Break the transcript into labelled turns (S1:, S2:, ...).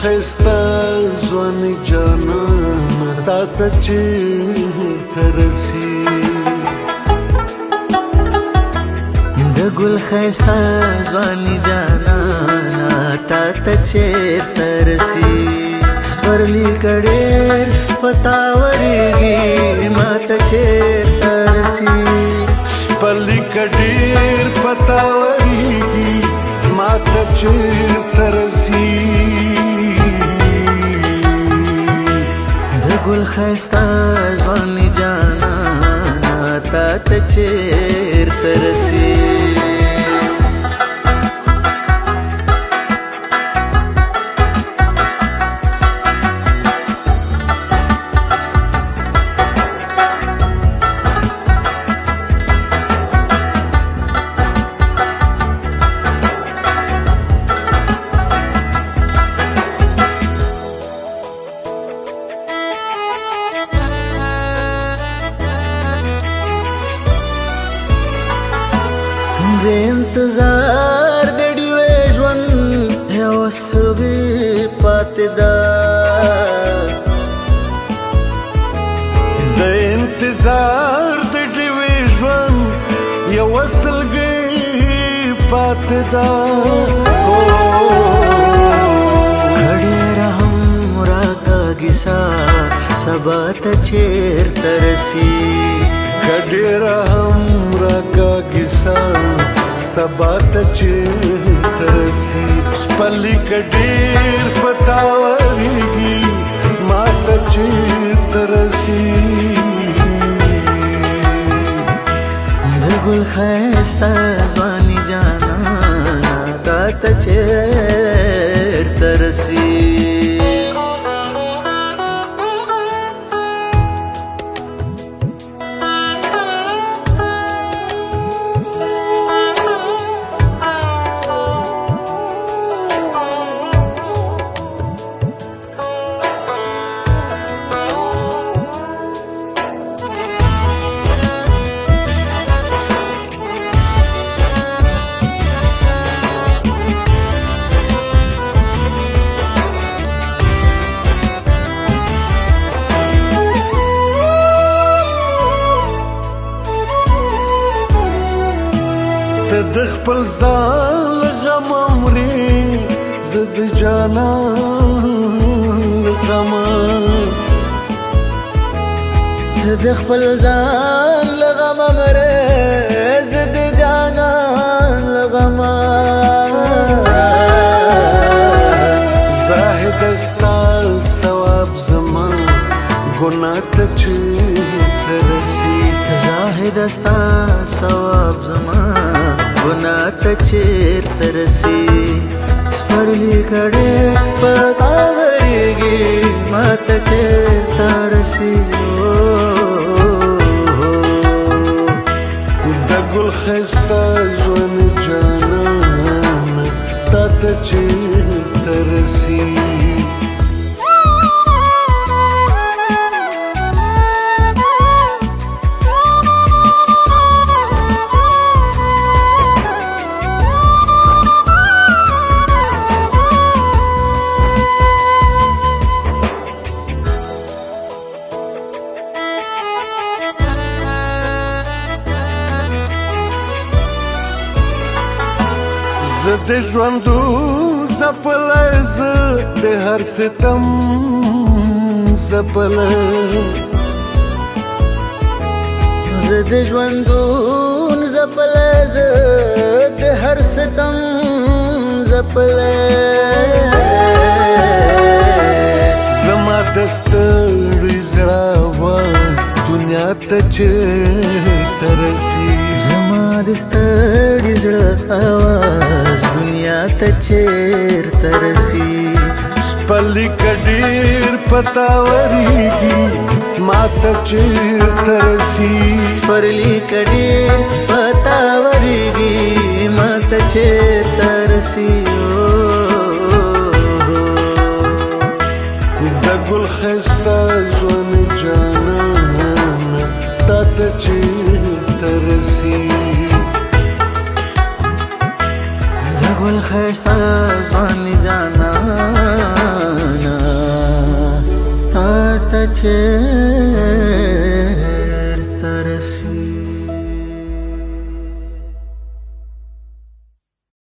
S1: خستا ځواني جانانه تا ته چېرته رسي
S2: د ګل ښایسته ځواني جانانه تا ته چېرته رسي سپرلي که ډېر په تا ورېږي ما ته چېرته رسي
S1: سپرلي که ډېر په تا ورېږي ما ته چېرته رسي
S2: د ګل ښایسته ځواني جانانه تا ته چېرته رسي د انتظار د ډیوې ژوند یوه سلګۍ پاتې ده
S1: د انتظار د ډیوې ژوند یوه سلګۍ پاتې ده
S2: که ډېره هم راکاږي سا سبا ته چېرته رسي
S1: که ډېره هم راکاږي سا سبا ته چېرته رسي سپرلي که ډېر په تا ورېږي ما ته چېرته رسي
S2: د ګل ښایسته ځواني جانانه تا ته چېرته رسي
S1: ته د خپل ځان له غمه مرې زه د جانان له غمه
S2: ته د خپل ځان له غمه مرې زه د جانان له غمه
S1: زاهده ستا ثواب زما ګناه ته چېرته رسي
S2: زاهده ستا ثواب زما ګناه ته چېرته رسي سپرلي که ډېر په تا ورېږي ما ته چېرته رسي
S1: د ګل ښایسته ژوند جانانه تا ته چېرته رسي زه د ژوندون ځپلی زه د هر ستم ځپلی
S2: زه د ژوندون ځپلی زه د هر ستم ځپلی
S1: زما د ستړي زړه آواز دنیا ته چېرته رسي
S2: زما د ستړي زړه آواز دنیا ته چېرته رسي
S1: سپرلي که ډېر په تا ورېږي ما ته چېرته رسي
S2: سپرلي که ډېر په تا ورېږي ما ته چېرته رسي
S1: د ګل ښایسته ژوند جانانه تا ته چېرته رسي
S2: د ګل ښایسته ځواني جانانه چې